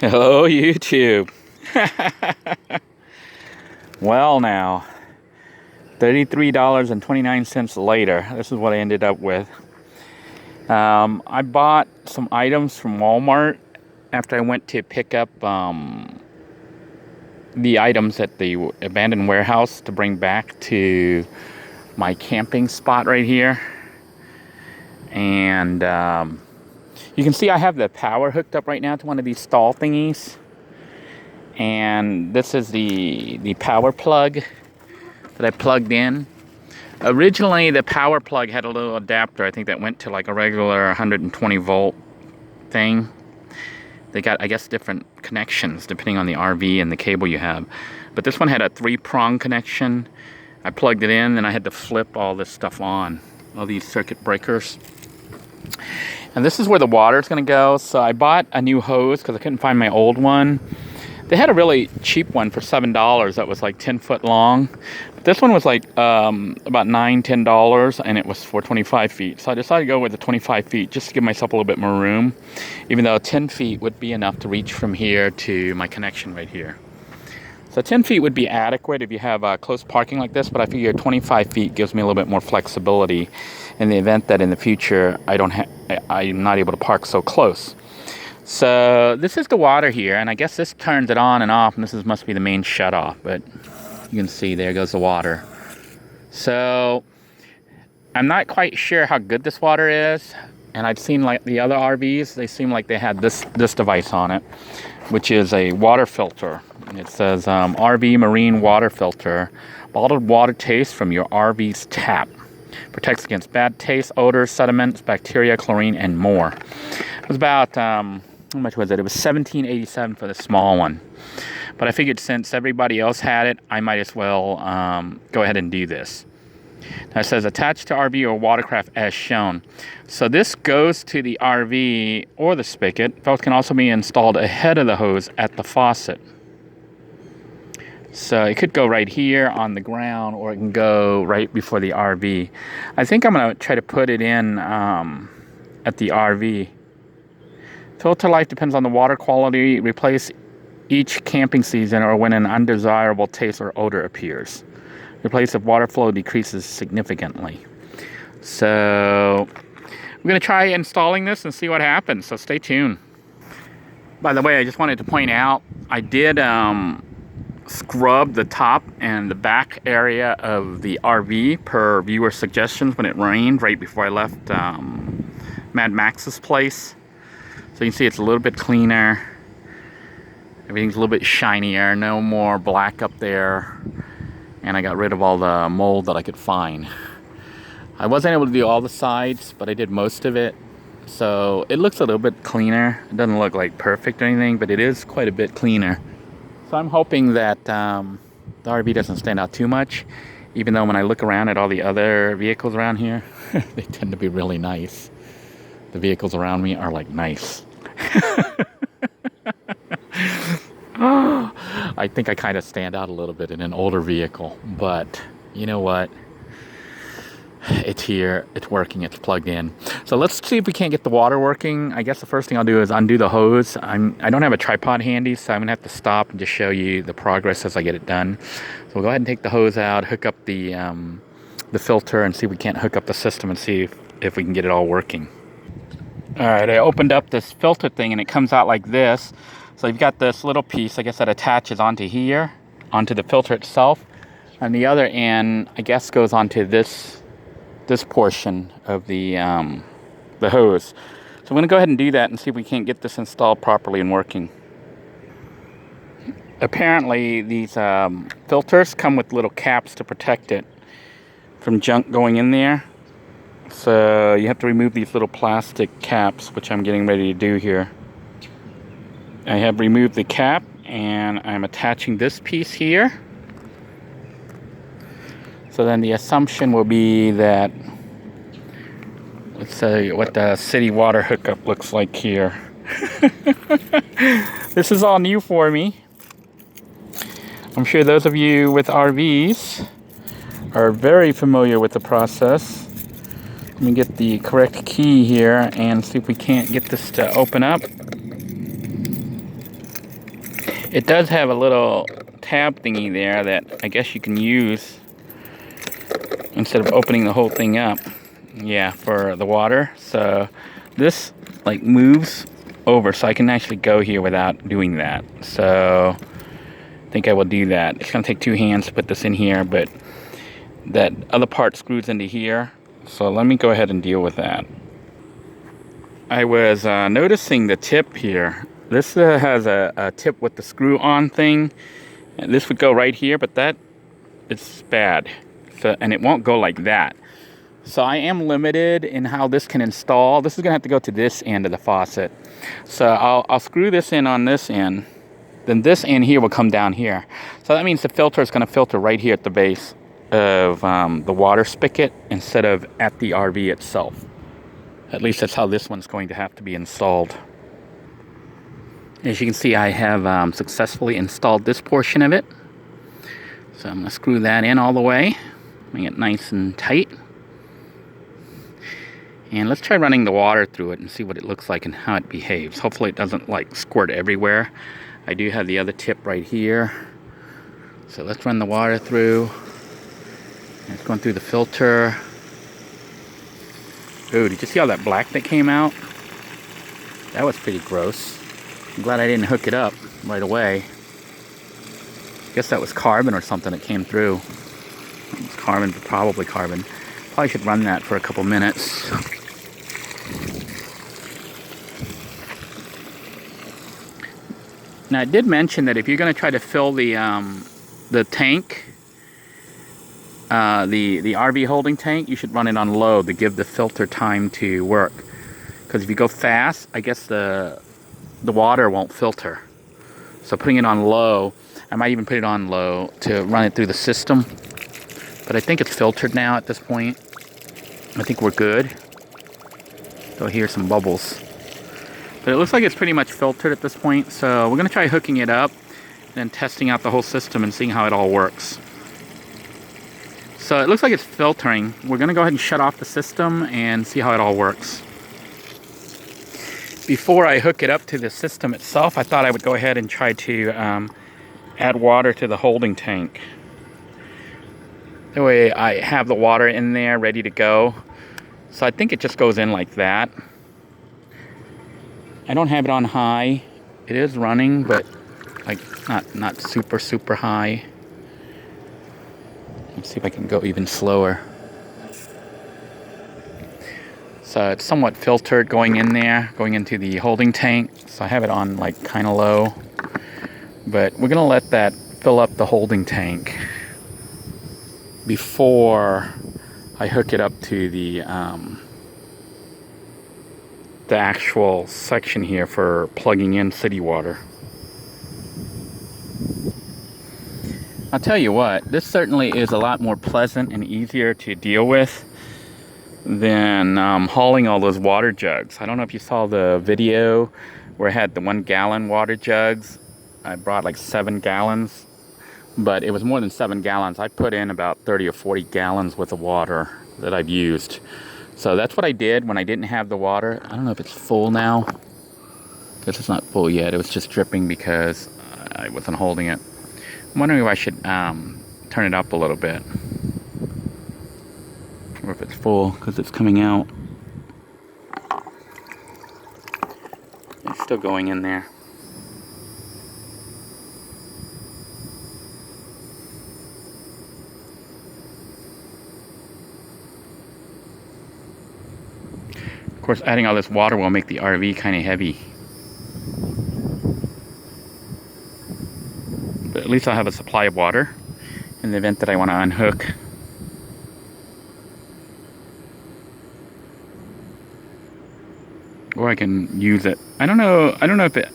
Hello, YouTube. Well, now, $33.29 later, this is what I ended up with. I bought some items from Walmart after I went to pick up the items at the abandoned warehouse to bring back to my camping spot right here. And you can see I have the power hooked up right now to one of these stall thingies. And this is the power plug that I plugged in. Originally, the power plug had a little adapter, I think, that went to like a regular 120 volt thing. They got, I guess, different connections depending on the RV and the cable you have. But this one had a 3-prong connection. I plugged it in, and I had to flip all this stuff on, all these circuit breakers. And this is where the water is going to go. So I bought a new hose because I couldn't find my old one. They had a really cheap one for $7 that was like 10 foot long. But this one was like about $9, $10, and it was for 25 feet. So I decided to go with the 25 feet just to give myself a little bit more room, even though 10 feet would be enough to reach from here to my connection right here. So 10 feet would be adequate if you have close parking like this, but I figure 25 feet gives me a little bit more flexibility in the event that in the future I'm not able to park so close. So this is the water here, and I guess this turns it on and off, and this must be the main shutoff, but you can see there goes the water. So I'm not quite sure how good this water is, and I've seen like the other RVs, they seem like they had this device on it, which is a water filter. It says RV Marine Water Filter, bottled water taste from your RV's tap. Protects against bad taste, odors, sediments, bacteria, chlorine, and more. It was about, how much was it? It was $17.87 for the small one. But I figured since everybody else had it, I might as well go ahead and do this. Now it says attached to RV or watercraft as shown. So this goes to the RV or the spigot. Both can also be installed ahead of the hose at the faucet. So it could go right here on the ground, or it can go right before the RV. I think I'm going to try to put it in at the RV. Filter life depends on the water quality. Replace each camping season or when an undesirable taste or odor appears. Replace if water flow decreases significantly. So I'm going to try installing this and see what happens. So stay tuned. By the way, I just wanted to point out, I did scrub the top and the back area of the RV per viewer suggestions when it rained right before I left Mad Max's place. So you can see it's a little bit cleaner. Everything's a little bit shinier, no more black up there. And I got rid of all the mold that I could find. I wasn't able to do all the sides, but I did most of it. So it looks a little bit cleaner. It doesn't look like perfect or anything, but it is quite a bit cleaner. So I'm hoping that the RV doesn't stand out too much, even though when I look around at all the other vehicles around here, they tend to be really nice. The vehicles around me are like nice. I think I kind of stand out a little bit in an older vehicle, but you know what? It's here, it's working, it's plugged in. So let's see if we can't get the water working. I guess the first thing I'll do is undo the hose. I don't have a tripod handy, so I'm gonna have to stop and just show you the progress as I get it done. So we'll go ahead and take the hose out, hook up the filter, and see if we can't hook up the system and see if we can get it all working. All right, I opened up this filter thing and it comes out like this. So you've got this little piece, I guess, that attaches onto here, onto the filter itself. And the other end, I guess, goes onto this portion of the hose. So I'm going to go ahead and do that and see if we can't get this installed properly and working. Apparently these filters come with little caps to protect it from junk going in there. So you have to remove these little plastic caps, which I'm getting ready to do here. I have removed the cap and I'm attaching this piece here. So then the assumption will be that, let's say what the city water hookup looks like here. This is all new for me. I'm sure those of you with RVs are very familiar with the process. Let me get the correct key here and see if we can't get this to open up. It does have a little tab thingy there that I guess you can use instead of opening the whole thing up. Yeah, for the water. So this like moves over, so I can actually go here without doing that. So I think I will do that. It's gonna take 2 hands to put this in here, but that other part screws into here. So let me go ahead and deal with that. I was noticing the tip here. This has a tip with the screw on thing. And this would go right here, but that it's bad. So, and it won't go like that. So I am limited in how this can install. This is gonna have to go to this end of the faucet. So I'll screw this in on this end. Then this end here will come down here. So that means the filter is gonna filter right here at the base of the water spigot instead of at the RV itself. At least that's how this one's going to have to be installed. As you can see, I have successfully installed this portion of it. So I'm gonna screw that in all the way, make it nice and tight. And let's try running the water through it and see what it looks like and how it behaves. Hopefully it doesn't like squirt everywhere. I do have the other tip right here. So let's run the water through. It's going through the filter. Ooh, did you see all that black that came out? That was pretty gross. I'm glad I didn't hook it up right away. Guess that was carbon or something that came through. It's carbon, but probably carbon. Probably should run that for a couple minutes. Now I did mention that if you're going to try to fill the tank, the RV holding tank, you should run it on low to give the filter time to work. Because if you go fast, I guess the water won't filter. So putting it on low, I might even put it on low to run it through the system. But I think it's filtered now at this point. I think we're good. You'll hear some bubbles. But it looks like it's pretty much filtered at this point. So we're going to try hooking it up and testing out the whole system and seeing how it all works. So it looks like it's filtering. We're going to go ahead and shut off the system and see how it all works. Before I hook it up to the system itself, I thought I would go ahead and try to add water to the holding tank. That way I have the water in there ready to go. So I think it just goes in like that. I don't have it on high. It is running, but like not super high. Let's see if I can go even slower. So it's somewhat filtered going in there, going into the holding tank. So I have it on like kind of low. But we're gonna let that fill up the holding tank before I hook it up to the actual section here for plugging in city water. I'll tell you what, this certainly is a lot more pleasant and easier to deal with than hauling all those water jugs. I don't know if you saw the video where I had the 1 gallon water jugs. I brought like 7 gallons, but it was more than 7 gallons. I put in about 30 or 40 gallons worth of water that I've used. So that's what I did when I didn't have the water. I don't know if it's full now. Guess it's not full yet. It was just dripping because I wasn't holding it. I'm wondering if I should turn it up a little bit. Or if it's full because it's coming out. It's still going in there. Of course, adding all this water will make the RV kind of heavy. But at least I'll have a supply of water in the event that I want to unhook. Or I can use it. I don't know if it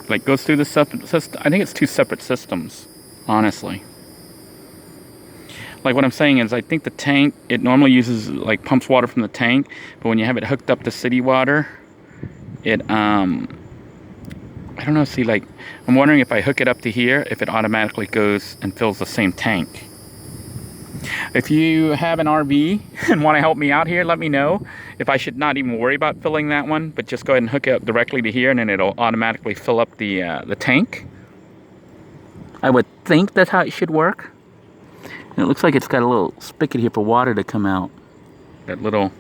like goes through the separate system. I think it's 2 separate systems, honestly. Like what I'm saying is I think the tank, it normally uses like pumps water from the tank, but when you have it hooked up to city water, it I don't know, see, like I'm wondering if I hook it up to here, if it automatically goes and fills the same tank. If you have an RV and want to help me out here, let me know if I should not even worry about filling that one, but just go ahead and hook it up directly to here and then it'll automatically fill up the tank. I would think that's how it should work. And it looks like it's got a little spigot here for water to come out. That little...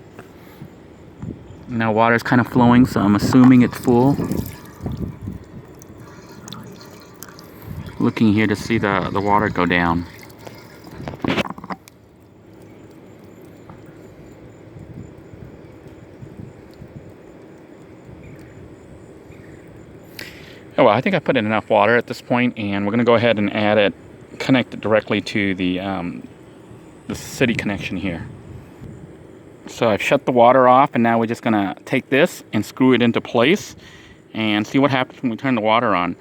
Now water's kind of flowing, so I'm assuming it's full. Looking here to see the water go down. Oh, well, I think I put in enough water at this point, and we're going to go ahead and add it, connect it directly to the city connection here. So I've shut the water off, and now we're just going to take this and screw it into place and see what happens when we turn the water on.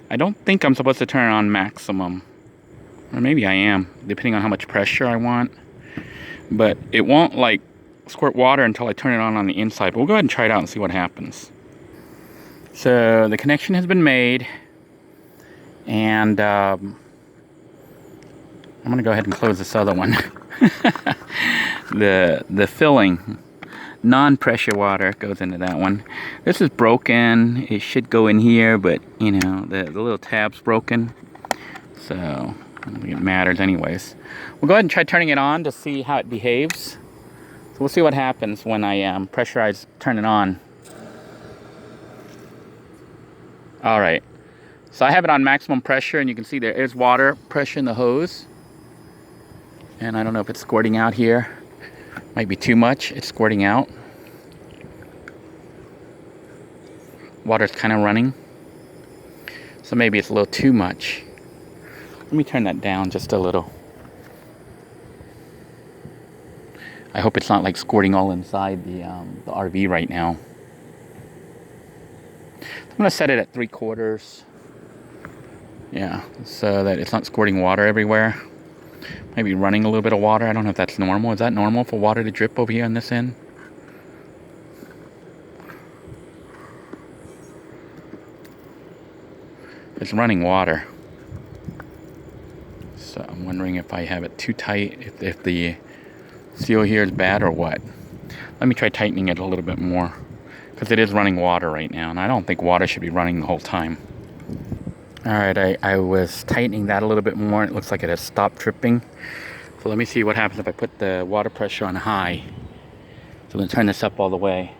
I don't think I'm supposed to turn it on maximum, or maybe I am, depending on how much pressure I want. But it won't like squirt water until I turn it on the inside. But we'll go ahead and try it out and see what happens. So the connection has been made, and I'm gonna go ahead and close this other one. the filling, non-pressure water goes into that one. This is broken. It should go in here, but you know the little tab's broken, so I don't think it matters anyways. We'll go ahead and try turning it on to see how it behaves. So we'll see what happens when I pressurize, turn it on. All right, so I have it on maximum pressure, and you can see there is water pressure in the hose. And I don't know if it's squirting out here. Might be too much. It's squirting out. Water's kind of running. So maybe it's a little too much. Let me turn that down just a little. I hope it's not like squirting all inside the RV right now. I'm going to set it at 3/4. Yeah, so that it's not squirting water everywhere. Maybe running a little bit of water. I don't know if that's normal. Is that normal for water to drip over here on this end? It's running water. So I'm wondering if I have it too tight, if the seal here is bad or what. Let me try tightening it a little bit more, because it is running water right now, and I don't think water should be running the whole time. Alright, I was tightening that a little bit more. It looks like it has stopped dripping. So let me see what happens if I put the water pressure on high. So I'm going to turn this up all the way.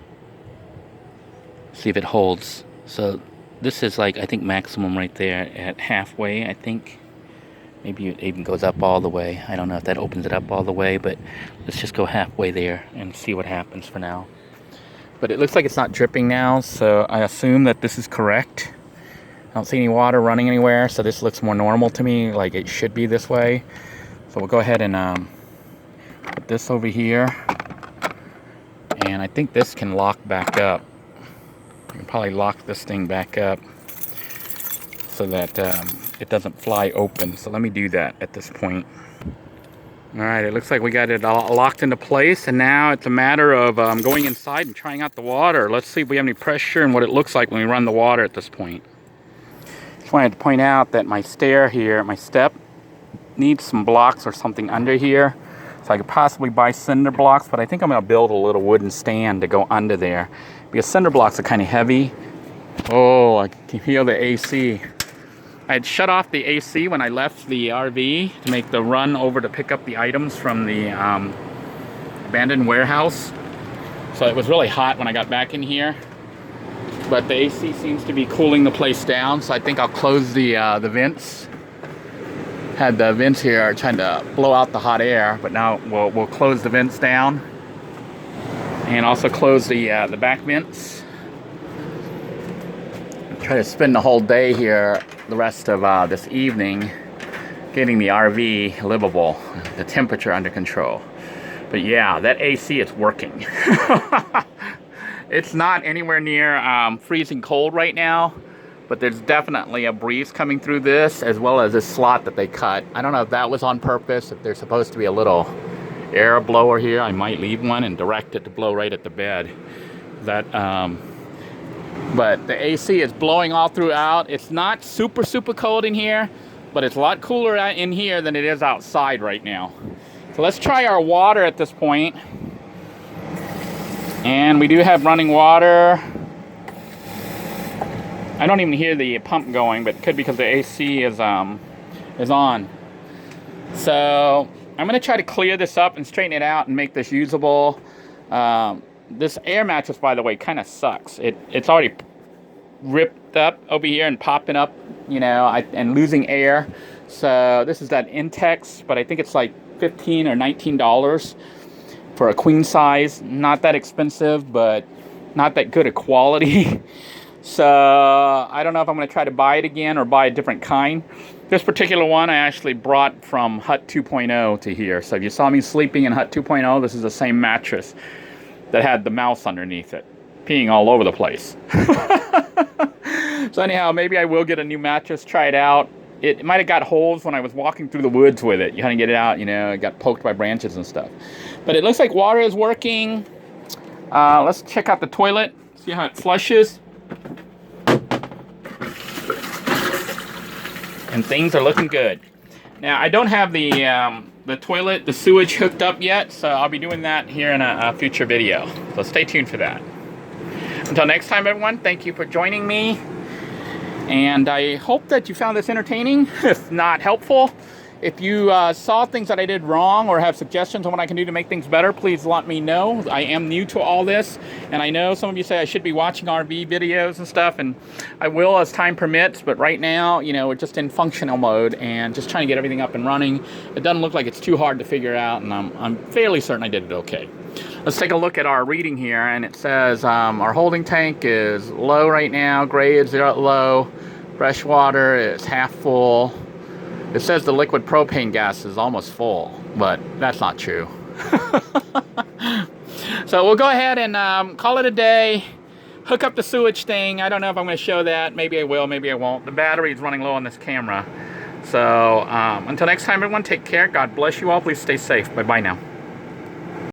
See if it holds. So this is like, I think, maximum right there at halfway, I think. Maybe it even goes up all the way. I don't know if that opens it up all the way, but let's just go halfway there and see what happens for now. But it looks like it's not dripping now, so I assume that this is correct. I don't see any water running anywhere, so this looks more normal to me, like it should be this way. So we'll go ahead and put this over here. And I think this can lock back up. You can probably lock this thing back up so that it doesn't fly open. So let me do that at this point. Alright, it looks like we got it all locked into place, and now it's a matter of going inside and trying out the water. Let's see if we have any pressure and what it looks like when we run the water at this point. Just wanted to point out that my stair here, my step, needs some blocks or something under here. So I could possibly buy cinder blocks, but I think I'm going to build a little wooden stand to go under there, because cinder blocks are kind of heavy. Oh, I can feel the AC. I had shut off the AC when I left the RV to make the run over to pick up the items from the abandoned warehouse. So it was really hot when I got back in here. But the AC seems to be cooling the place down, so I think I'll close the vents. Had the vents here trying to blow out the hot air, but now we'll close the vents down, and also close the back vents. Try to spend the whole day here, the rest of this evening, getting the RV livable, the temperature under control. But yeah, that AC is working. It's not anywhere near freezing cold right now, but there's definitely a breeze coming through this, as well as this slot that they cut. I don't know if that was on purpose, if there's supposed to be a little air blower here. I might leave one and direct it to blow right at the bed. But the AC is blowing all throughout. It's not super cold in here, but it's a lot cooler in here than it is outside right now. So let's try our water at this point. And we do have running water. I don't even hear the pump going, but it could be because the AC is is on. So I'm going to try to clear this up and straighten it out and make this usable. This air mattress, by the way, kind of sucks. It's already ripped up over here and popping up, you know, and losing air. So this is that Intex, but I think it's like $15 or $19 for a queen size. Not that expensive, but not that good a quality. So I don't know if I'm going to try to buy it again or buy a different kind. This particular one I actually brought from Hut 2.0 to here. So if you saw me sleeping in Hut 2.0, this is the same mattress that had the mouse underneath it, peeing all over the place. So anyhow, maybe I will get a new mattress, try it out. It might have got holes when I was walking through the woods with it. You had to get it out, you know, it got poked by branches and stuff. But it looks like water is working. Let's check out the toilet, see how it flushes. And things are looking good. Now, I don't have the toilet, the sewage hooked up yet, so I'll be doing that here in a future video. So stay tuned for that. Until next time, everyone, thank you for joining me. And I hope that you found this entertaining, if not helpful. If you saw things that I did wrong or have suggestions on what I can do to make things better, please let me know. I am new to all this, and I know some of you say I should be watching RV videos and stuff, and I will as time permits, but right now, you know, we're just in functional mode and just trying to get everything up and running. It doesn't look like it's too hard to figure out, and I'm fairly certain I did it okay. Let's take a look at our reading here, and it says our holding tank is low right now, gray is low, fresh water is half full. It says the liquid propane gas is almost full, but that's not true. So we'll go ahead and call it a day. Hook up the sewage thing. I don't know if I'm going to show that. Maybe I will, maybe I won't. The battery is running low on this camera. So until next time, everyone, take care. God bless you all. Please stay safe. Bye-bye now.